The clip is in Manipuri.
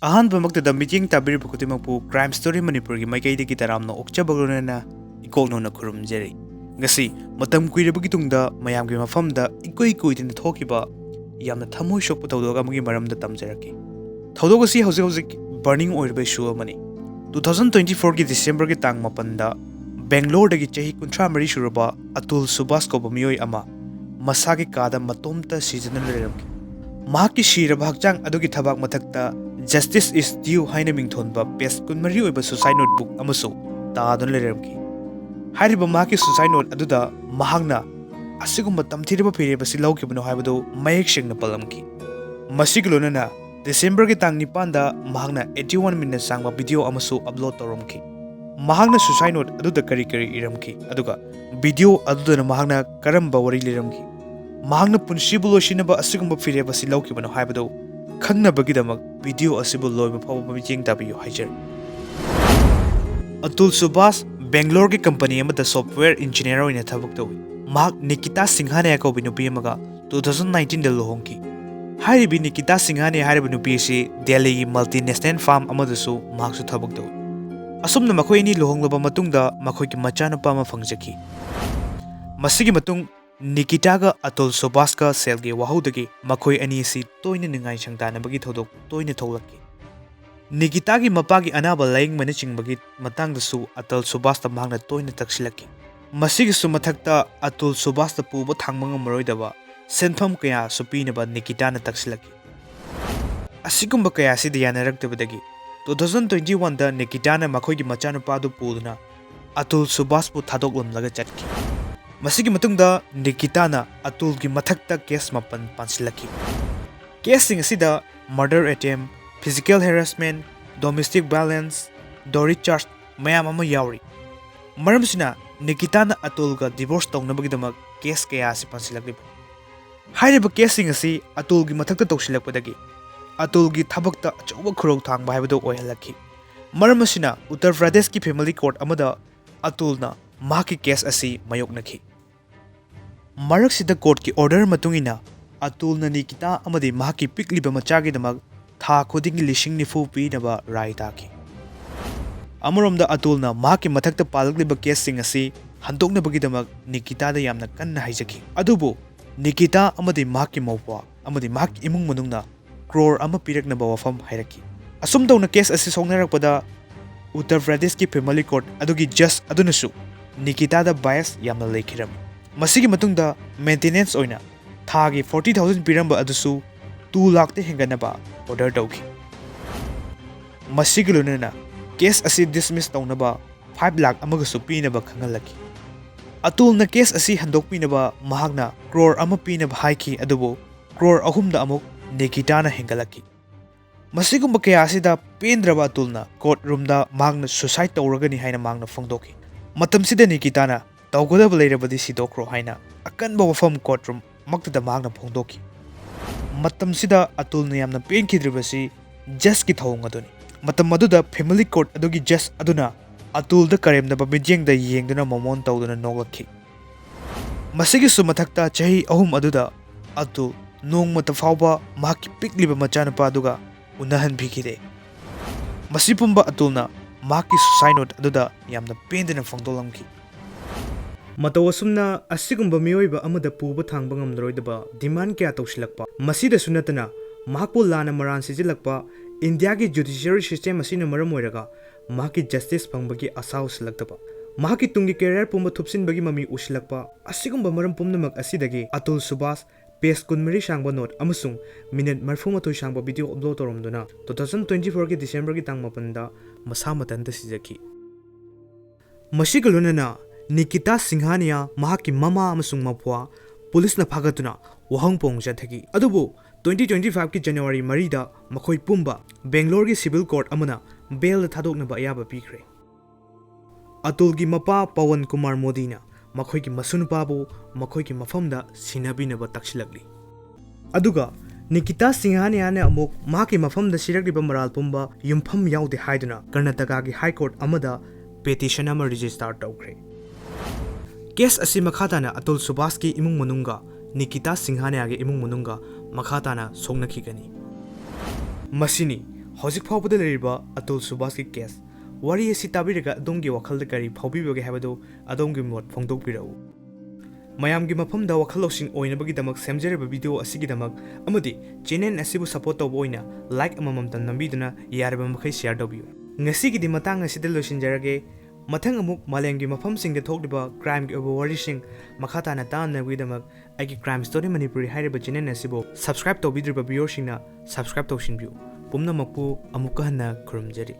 ꯑꯍꯥꯟꯕꯃꯛꯇꯗ ꯃꯤꯠꯌꯦꯡ ꯇꯥꯕꯤꯔꯤꯕ ꯈꯨꯗꯤꯡꯃꯛꯄꯨ ꯀ꯭ꯔꯥꯏꯝ ꯁ꯭ꯇꯣꯔꯤ ꯃꯅꯤꯄꯨꯔꯒꯤ ꯃꯥꯏꯀꯩꯗꯒꯤ ꯇꯔꯥꯝꯅ ꯑꯣꯛꯆꯕꯒ ꯏꯀꯣꯛꯅꯧꯅ ꯈꯨꯔꯨꯝꯖꯔꯤ ꯉꯁꯤ ꯃꯇꯝ ꯀꯨꯏꯔꯕꯒꯤ ꯇꯨꯡꯗ ꯃꯌꯥꯝꯒꯤ ꯃꯐꯝꯗ ꯏꯀꯨꯏ ꯀꯨꯏꯗꯅ ꯊꯣꯛꯈꯤꯕ ꯌꯥꯝꯅ ꯊꯃꯣꯏ ꯁꯣꯛꯄ ꯊꯧꯗꯣꯛ ꯑꯃꯒꯤ ꯃꯔꯝꯗ ꯇꯝꯖꯔꯛꯀꯦ ꯊꯧꯗꯣꯛ ꯑꯁꯤ ꯍꯧꯖꯤꯛ ꯕꯔꯅꯤꯡ ꯑꯣꯏꯔꯤꯕ ꯏꯁꯨ ꯑꯃꯅꯤ 2024ꯒꯤ ꯗꯤꯁꯦꯝꯕꯔꯒꯤ ꯇꯥꯡ 7ꯗ ꯕꯦꯡꯒ꯭ꯂꯣꯔꯗꯒꯤ ꯆꯍꯤ 33 ꯁꯨꯔꯕ ꯑꯇꯨꯜ ꯁꯨꯕꯥꯁ ꯀꯧꯕ ꯃꯤꯑꯣꯏ ꯑꯃ ꯃꯁꯥꯒꯤ ꯀꯥꯗ ꯃꯇꯣꯝꯇ ꯁꯤꯖꯅ ꯂꯩꯔꯝꯈꯤ ꯃꯍꯥꯛꯀꯤ ꯁꯤꯔꯕ ꯍꯛꯆꯥꯡ ꯑꯗꯨꯒꯤ ꯊꯕꯥꯛ ꯃꯊꯛꯇ ꯖꯁꯇꯤꯁ ꯏꯁ ꯗ꯭ꯌꯨ ꯍꯥꯏꯅ ꯃꯤꯡꯊꯣꯟꯕ ꯄꯦꯖ 12 ꯑꯣꯏꯕ ꯁꯨꯁꯥꯏꯠ ꯅꯣꯠꯕꯨꯛ ꯑꯃꯁꯨ ꯇꯥꯗꯨꯅ ꯂꯩꯔꯝꯈꯤ ꯍꯥꯏꯔꯤꯕ ꯃꯍꯥꯛꯀꯤ ꯁꯨꯁꯥꯏꯠ ꯅꯣꯠ ꯑꯗꯨꯗ ꯃꯍꯥꯛꯅ ꯑꯁꯤꯒꯨꯝꯕ ꯇꯝꯊꯤꯔꯕ ꯐꯤꯔꯦꯞ ꯑꯁꯤ ꯂꯧꯈꯤꯕꯅꯣ ꯍꯥꯏꯕꯗꯨ ꯃꯌꯦꯛ ꯁꯦꯡꯅ ꯄꯜꯂꯝꯈꯤ ꯃꯁꯤꯒꯤ ꯂꯣꯏꯅꯅ ꯗꯤꯁꯦꯝꯕꯔꯒꯤ ꯇꯥꯡ 9ꯗ ꯃꯍꯥꯛꯅ 81 ꯃꯤꯅꯠ ꯆꯥꯡꯕ ꯚꯤꯗꯤꯑꯣ ꯑꯃꯁꯨ ꯑꯞꯂꯣꯗ ꯇꯧꯔꯝꯈꯤ ꯃꯍꯥꯛꯅ ꯁꯨꯁꯥꯏꯠ ꯅꯣꯠ ꯑꯗꯨꯗ ꯀꯔꯤ ꯏꯔꯝꯈꯤ ꯑꯗꯨꯒ ꯚꯤꯗꯤꯑꯣ ꯑꯗꯨꯗꯅ ꯃꯍꯥꯛꯅ ꯀꯔꯝꯕ ꯋꯥꯔꯤ ꯂꯤꯔꯝꯈꯤ ꯃꯍꯥꯛꯅ ꯄꯨꯟꯁꯤꯕꯨ ꯂꯣꯏꯁꯤꯟꯅꯕ ꯑꯁꯤꯒꯨꯝꯕ ꯐꯤꯔꯦꯞ ꯑꯁꯤ ꯂꯧꯈꯤꯕꯅꯣ ꯍꯥꯏꯕꯗꯨ ꯈꯪꯅꯕꯒꯤꯗꯃꯛ ꯚꯤꯗꯤꯑꯣ ꯑꯁꯤꯕꯨ ꯂꯣꯏꯕ ꯐꯥꯎꯕ ꯃꯤꯠꯌꯦꯡ ꯇꯥꯕꯤꯌꯨ ꯍꯥꯏꯖꯔꯤ ꯑꯇꯨꯜ ꯁꯨꯕꯥꯁ ꯕꯦꯡꯒ꯭ꯂꯣꯔꯒꯤ ꯀꯝꯄꯅꯤ ꯑꯃꯗ ꯁꯣꯐ്টꯋꯦꯌꯔ ꯏꯟꯖꯤꯅꯤꯌꯔ ꯑꯣꯏꯅ ꯊꯕꯛ ꯇꯧꯏ ꯃꯍꯥꯛ ꯅꯤꯀꯤꯇꯥ ꯁꯤꯡꯍꯥꯅꯤꯌꯥ ꯀꯧꯕꯤ ꯅꯨꯄꯤ ꯑꯃꯒ 2019ꯗ ꯂꯨꯍꯣꯡꯈꯤ ꯍꯥꯏꯔꯤꯕꯤ ꯅꯤꯀꯤꯇꯥ ꯁꯤꯡꯍꯥꯅꯤꯌꯥ ꯍꯥꯏꯔꯤꯕ ꯅꯨꯄꯤ ꯑꯁꯤ ꯗꯦꯜꯂꯤꯒꯤ ꯃꯜꯇꯤꯅꯦꯁꯅꯦꯜ ꯐꯥꯔꯝ ꯑꯃꯗꯁꯨ ꯃꯍꯥꯛꯁꯨ ꯊꯕꯛ ꯇꯧꯏ ꯑꯁꯨꯝꯅ ꯃꯈꯣꯏ ꯑꯅꯤ ꯂꯨꯍꯣꯡꯂꯕ ꯃꯇꯨꯡꯗ ꯃꯈꯣꯏꯒꯤ ꯃꯆꯥꯅꯨꯄꯥ ꯑꯃ ꯐꯪꯖꯈꯤ ꯃꯁꯤꯒꯤ ꯃꯇꯨꯡ ꯅꯤꯀꯤꯇꯥꯒ ꯑꯇꯨꯜ ꯁꯨꯕꯥꯁꯀ ꯁꯦꯜꯒꯤ ꯋꯥꯍꯧꯗꯒꯤ ꯃꯈꯣꯏ ꯑꯅꯤ ꯑꯁꯤ ꯇꯣꯏꯅ ꯅꯤꯡꯉꯥꯏ ꯁꯪꯇꯥꯅꯕꯒꯤ ꯊꯧꯗꯣꯛ ꯇꯣꯏꯅ ꯊꯣꯛꯂꯛꯈꯤ ꯅꯤꯀꯤꯇꯥꯒꯤ ꯃꯄꯥꯒꯤ ꯑꯅꯥꯕ ꯂꯥꯌꯦꯡꯕꯅꯆꯤꯡꯕꯒꯤ ꯃꯇꯥꯡꯗꯁꯨ ꯑꯇꯨꯜ ꯁꯨꯕꯥꯁꯇ ꯃꯍꯥꯛꯅ ꯇꯣꯏꯅ ꯇꯛꯁꯤꯜꯂꯛꯈꯤ ꯃꯁꯤꯒꯤꯁꯨ ꯃꯊꯛꯇ ꯑꯇꯨꯜ ꯁꯨꯕꯥꯁꯇ ꯄꯨꯕ ꯊꯥꯡꯕ ꯉꯝꯃꯔꯣꯏꯗꯕ ꯁꯦꯟꯐꯝ ꯀꯌꯥꯁꯨ ꯄꯤꯅꯕ ꯅꯤꯀꯤꯇꯥꯅ ꯇꯛꯁꯤꯜꯂꯛꯈꯤ ꯑꯁꯤꯒꯨꯝꯕ ꯀꯌꯥ ꯑꯁꯤꯗ ꯌꯥꯅꯔꯛꯇꯕꯗꯒꯤ 2021ꯗ ꯅꯤꯀꯤꯇꯥꯅ ꯃꯈꯣꯏꯒꯤ ꯃꯆꯥꯅꯨꯄꯥ ꯑꯗꯨ ꯄꯨꯗꯨꯅ ꯑꯇꯨꯜ ꯁꯨꯕꯥꯁꯄꯨ ꯊꯥꯗꯣꯛꯂꯝꯂꯒ ꯆꯠꯈꯤ ꯃꯁꯤꯒꯤ ꯃꯇꯨꯡꯗ ꯅꯤꯀꯤꯇꯥꯅ ꯑꯇꯨꯜꯒꯤ ꯃꯊꯛꯇ ꯀꯦꯁ 9 ꯄꯥꯟꯁꯤꯜꯂꯛꯈꯤ ꯀꯦꯁꯁꯤꯡ ꯑꯁꯤꯗ murder attempt physical harassment domestic violence dowry charge ꯃꯌꯥꯝ ꯑꯃ ꯌꯥꯎꯔꯤ ꯃꯔꯝꯁꯤꯅ ꯅꯤꯀꯤꯇꯥꯅ ꯑꯇꯨꯜꯒ ꯗꯤꯚꯣꯔꯁ ꯇꯧꯅꯕꯒꯤꯗꯃꯛ ꯀꯦꯁ ꯀꯌꯥ ꯑꯁꯤ ꯄꯥꯟꯁꯤꯜꯂꯛꯂꯤꯕ ꯍꯥꯏꯔꯤꯕ ꯀꯦꯁꯁꯤꯡ ꯑꯁꯤ ꯑꯇꯨꯜꯒꯤ ꯃꯊꯛꯇ ꯇꯧꯁꯤꯜꯂꯛꯄꯗꯒꯤ ꯑꯇꯨꯜꯒꯤ ꯊꯕꯛꯇ ꯑꯆꯧꯕ ꯈꯨꯔꯧ ꯊꯥꯡꯕ ꯍꯥꯏꯕꯗꯨ ꯑꯣꯏꯍꯜꯂꯛꯈꯤ ꯃꯔꯝ ꯑꯁꯤꯅ ꯎꯠꯇꯔ ꯄ꯭ꯔꯗꯦꯁꯀꯤ ꯐꯦꯃꯤꯂꯤ ꯀꯣꯔꯠ ꯑꯃꯗ ꯑꯇꯨꯜꯅ ꯃꯍꯥꯛꯀꯤ ꯀꯦꯁ ꯑꯁꯤ ꯃꯥꯌꯣꯛꯅꯈꯤ ꯃꯔꯛꯁꯤꯗ ꯀꯣꯔꯠꯀꯤ ꯑꯣꯔꯗꯔ ꯃꯇꯨꯡ ꯏꯟꯅ ꯑꯇꯨꯜꯅ ꯅꯤꯀꯤꯇꯥ ꯑꯃꯗꯤ ꯃꯍꯥꯛꯀꯤ ꯄꯤꯛꯂꯤꯕ ꯃꯆꯥꯒꯤꯗꯃꯛ ꯊꯥ ꯈꯨꯗꯤꯡꯒꯤ 90,000 ꯄꯤꯅꯕ ꯔꯥꯏ ꯇꯥꯈꯤ ꯑꯃꯔꯣꯝꯗ ꯑꯇꯨꯜꯅ ꯃꯍꯥꯛꯀꯤ ꯃꯊꯛꯇ ꯄꯥꯜꯂꯛꯂꯤꯕ ꯀꯦꯁꯁꯤꯡ ꯑꯁꯤ ꯍꯟꯗꯣꯛꯅꯕꯒꯤꯗꯃꯛ ꯅꯤꯀꯤꯇꯥꯗ ꯌꯥꯝꯅ ꯀꯟꯅ ꯍꯥꯏꯖꯈꯤ ꯑꯗꯨꯕꯨ ꯅꯤꯀꯤꯇꯥ ꯑꯃꯗꯤ ꯃꯍꯥꯛꯀꯤ ꯃꯧꯄ꯭ꯋꯥ ꯑꯃꯗꯤ ꯃꯍꯥꯛꯀꯤ ꯏꯃꯨꯡ ꯃꯅꯨꯡꯅ ꯀ꯭ꯔꯣꯔ ꯑꯃ ꯄꯤꯔꯛꯅꯕ ꯋꯥꯐꯝ ꯍꯥꯏꯔꯛꯈꯤ ꯑꯁꯨꯝ ꯇꯧꯅ ꯀꯦꯁ ꯑꯁꯤ ꯁꯣꯛꯅꯔꯛꯄꯗ ꯎꯠꯇꯔ ꯄ꯭ꯔꯗꯦꯁꯀꯤ ꯐꯦꯃꯤꯂꯤ ꯀꯣꯔꯠ ꯑꯗꯨꯒꯤ ꯖꯁ ꯑꯗꯨꯅꯁꯨ ꯅꯤꯀꯤꯇꯥꯗ ꯕꯥꯏꯁ ꯌꯥꯝꯅ ꯂꯩꯈꯤꯔꯝꯃꯤ ꯃꯁꯤꯒꯤ ꯃꯇꯨꯡꯗ ꯃꯦꯟꯇꯦꯅꯦꯟꯁ ꯑꯣꯏꯅ ꯊꯥꯒꯤ 40,000 ꯄꯤꯔꯝꯕ ꯑꯗꯨꯁꯨ 2 ꯂꯥꯈꯇ ꯍꯦꯟꯒꯠꯅꯕ ꯑꯣꯔꯗꯔ ꯇꯧꯈꯤ ꯃꯁꯤꯒꯤ ꯂꯣꯏꯅꯅ ꯀꯦꯁ ꯑꯁꯤ ꯗꯤꯁꯃꯤꯁ ꯇꯧꯅꯕ 5 ꯂꯥꯈ ꯑꯃꯒꯁꯨ ꯄꯤꯅꯕ ꯈꯪꯍꯜꯂꯛꯈꯤ ꯑꯇꯨꯜꯅ ꯀꯦꯁ ꯑꯁꯤ ꯍꯟꯗꯣꯛꯄꯤꯅꯕ ꯃꯍꯥꯛꯅ ꯀ꯭ꯔꯣꯔ ꯑꯃ ꯄꯤꯅꯕ ꯍꯥꯏꯈꯤ ꯑꯗꯨꯕꯨ ꯀ꯭ꯔꯣꯔ 3ꯗ ꯑꯃꯨꯛ ꯅꯤꯀꯤꯇꯥꯅ ꯍꯦꯟꯒꯠꯂꯛꯈꯤ ꯃꯁꯤꯒꯨꯝꯕ ꯀꯌꯥ ꯑꯁꯤꯗ ꯄꯦꯟꯗ꯭ꯔꯕ ꯑꯇꯨꯜꯅ ꯀꯣꯔꯠ ꯔꯨꯝꯗ ꯃꯍꯥꯛꯅ ꯁꯨꯁꯥꯏꯠ ꯇꯧꯔꯒꯅꯤ ꯍꯥꯏꯅ ꯃꯍꯥꯛꯅ ꯐꯣꯡꯗꯣꯛꯈꯤ ꯃꯇꯝꯁꯤꯗ ꯅꯤꯀꯤꯇꯥꯅ ꯇꯧꯒꯗꯕ ꯂꯩꯔꯕꯗꯤ ꯁꯤꯗꯣꯛꯈ꯭ꯔꯣ ꯍꯥꯏꯅ ꯑꯀꯟꯕ ꯋꯥꯐꯝ ꯀꯣꯔꯠ ꯔꯨꯝ ꯃꯛꯇꯗ ꯃꯍꯥꯛꯅ ꯐꯣꯡꯗꯣꯛꯈꯤ ꯃꯇꯝꯁꯤꯗ ꯑꯇꯨꯜꯅ ꯌꯥꯝꯅ ꯄꯦꯟꯈꯤꯗ꯭ꯔꯤꯕꯁꯤ ꯖꯁꯀꯤ ꯊꯧꯑꯣꯡ ꯑꯗꯨꯅꯤ ꯃꯇꯝ ꯑꯗꯨꯗ ꯐꯦꯃꯤꯂꯤ ꯀꯣꯔꯠ ꯑꯗꯨꯒꯤ ꯖꯁ ꯑꯗꯨꯅ ꯑꯇꯨꯜꯗ ꯀꯔꯦꯝꯅꯕ ꯃꯤꯠꯌꯦꯡꯗ ꯌꯦꯡꯗꯨꯅ ꯃꯃꯣꯟ ꯇꯧꯗꯨꯅ ꯅꯣꯛꯂꯛꯈꯤ ꯃꯁꯤꯒꯤꯁꯨ ꯃꯊꯛꯇ ꯆꯍꯤ 3 ꯑꯗꯨꯗ ꯑꯇꯨꯜ ꯅꯣꯡꯃꯇ ꯐꯥꯎꯕ ꯃꯍꯥꯛꯀꯤ ꯄꯤꯛꯂꯤꯕ ꯃꯆꯥꯅꯨꯄꯥ ꯑꯗꯨꯒ ꯎꯅꯍꯟꯕꯤꯈꯤꯗꯦ ꯃꯁꯤ ꯄꯨꯝꯕ ꯑꯇꯨꯜꯅ ꯃꯍꯥꯛꯀꯤ ꯁꯨꯁꯥꯏꯠ ꯅꯣꯠ ꯑꯗꯨꯗ ꯌꯥꯝꯅ ꯄꯦꯟꯗꯅ ꯐꯣꯡꯗꯣꯛꯂꯝꯈꯤ ꯃꯇꯧ ꯑꯁꯨꯝꯅ ꯑꯁꯤꯒꯨꯝꯕ ꯃꯤꯑꯣꯏꯕ ꯑꯃꯗ ꯄꯨꯕ ꯊꯥꯡꯕ ꯉꯝꯂꯔꯣꯏꯗꯕ ꯗꯤꯃꯥꯟ ꯀꯌꯥ ꯇꯧꯁꯤꯜꯂꯛꯄ ꯃꯁꯤꯗꯁꯨ ꯅꯠꯇꯅ ꯃꯍꯥꯛꯄꯨ ꯂꯥꯟꯅ ꯃꯔꯥꯟ ꯁꯤꯖꯤꯜꯂꯛꯄ ꯏꯟꯗꯤꯌꯥꯒꯤ ꯖꯨꯗꯤꯁꯤꯌꯔꯤ ꯁꯤꯁꯇꯦꯝ ꯑꯁꯤꯅ ꯃꯔꯝ ꯑꯣꯏꯔꯒ ꯃꯍꯥꯛꯀꯤ ꯖꯁꯇꯤꯁ ꯐꯪꯕꯒꯤ ꯑꯁꯥ ꯎꯁꯤꯜꯂꯛꯇꯕ ꯃꯍꯥꯛꯀꯤ ꯇꯨꯡꯒꯤ ꯀꯦꯔꯤꯌꯔ ꯄꯨꯝꯕ ꯊꯨꯞꯆꯤꯟꯕꯒꯤ ꯃꯃꯤ ꯎꯁꯤꯜꯂꯛꯄ ꯑꯁꯤꯒꯨꯝꯕ ꯃꯔꯝ ꯄꯨꯝꯅꯃꯛ ꯑꯁꯤꯗꯒꯤ ꯑꯇꯨꯜ ꯁꯨꯕꯥꯁ ꯄꯦꯖ 12 ꯁꯥꯡꯕ ꯅꯣꯠ ꯑꯃꯁꯨꯡ ꯃꯤꯅꯠ 39 ꯁꯥꯡꯕ ꯚꯤꯗꯤꯑꯣ ꯑꯞꯂꯣꯗ ꯇꯧꯔꯝꯗꯨꯅ 2024ꯒꯤ ꯗꯤꯁꯦꯝꯕꯔꯒꯤ ꯇꯥꯡ 8ꯗ ꯃꯁꯥ ꯃꯊꯟꯇ ꯁꯤꯖꯈꯤ ꯃꯁꯤꯒ ꯂꯣꯏꯅꯅ ꯅꯤꯀꯤꯇꯥ ꯁꯤꯡꯍꯥꯅꯤꯌꯥ ꯃꯍꯥꯛꯀꯤ ꯃꯃꯥ ꯑꯃꯁꯨꯡ ꯃꯄ꯭ꯋꯥ ꯄꯨꯂꯤꯁꯅ ꯐꯥꯒꯠꯇꯨꯅ ꯋꯥꯍꯪꯄꯣꯡ ꯆꯠꯊꯈꯤ ꯑꯗꯨꯕꯨ 2025ꯒꯤ ꯖꯅꯋꯥꯔꯤ 4ꯗ ꯃꯈꯣꯏ ꯄꯨꯝꯕ ꯕꯦꯡꯒ꯭ꯂꯣꯔꯒꯤ ꯁꯤꯚꯤꯜ ꯀꯣꯔꯠ ꯑꯃꯅ ꯕꯦꯜꯗ ꯊꯥꯗꯣꯛꯅꯕ ꯑꯌꯥꯕ ꯄꯤꯈ꯭ꯔꯦ ꯑꯇꯨꯜꯒꯤ ꯃꯄꯥ ꯄꯋꯟ ꯀꯨꯃꯥꯔ ꯃꯣꯗꯤꯅ ꯃꯈꯣꯏꯒꯤ ꯃꯁꯨꯅꯨꯄꯥꯕꯨ ꯃꯈꯣꯏꯒꯤ ꯃꯐꯝꯗ ꯁꯤꯟꯅꯕꯤꯅꯕ ꯇꯛꯁꯤꯜꯂꯛꯂꯤ ꯑꯗꯨꯒ ꯅꯤꯀꯤꯇꯥ ꯁꯤꯡꯍꯥꯅꯤꯌꯥꯅ ꯑꯃꯨꯛ ꯃꯍꯥꯛꯀꯤ ꯃꯐꯝꯗ ꯁꯤꯔꯛꯂꯤꯕ ꯃꯔꯥꯜ ꯄꯨꯝꯕ ꯌꯨꯝꯐꯝ ꯌꯥꯎꯗꯦ ꯍꯥꯏꯗꯨꯅ ꯀꯔꯅꯥꯇꯀꯥꯒꯤ ꯍꯥꯏ ꯀꯣꯔꯠ ꯑꯃꯗ ꯄꯦꯇꯤꯁꯟ ꯑꯃ ꯔꯤꯖꯤꯁꯇꯥꯔ ꯇꯧꯈ꯭ꯔꯦ ꯀꯦꯁ ꯑꯁꯤ ꯃꯈꯥ ꯇꯥꯅ ꯑꯇꯨꯜ ꯁꯨꯕꯥꯁꯀꯤ ꯏꯃꯨꯡ ꯃꯅꯨꯡꯒ ꯅꯤꯀꯤꯇꯥ ꯁꯤꯡꯍꯥꯅꯤꯌꯥꯒꯤ ꯏꯃꯨꯡ ꯃꯅꯨꯡꯒ ꯃꯈꯥ ꯇꯥꯅ ꯁꯣꯛꯅꯈꯤꯒꯅꯤ ꯃꯁꯤꯅꯤ Hojik faubada leriba Atul Subhash ki case. Wari asi tabiraga adomgi wakhalda kari phaubiboge habado adomgi mot phongdokpirau. Mayamgi mafamda wakhal losing oinabagidamak semjariba video asigidamak amadi channel asibu support tawba oina like amamamtan nambiduna yaraba makhai share tawbiyu. Ngasigidi matang asida losinjarage mathang amuk malengi mafamsingda thokliba crime gi over warising makhata na tan nabidamak agi crime story manipuri hairiba channel asibu subscribe tawbidriba viewersingna subscribe tawsinbiyu. Pumnamakpu amukka hanna khurumjari.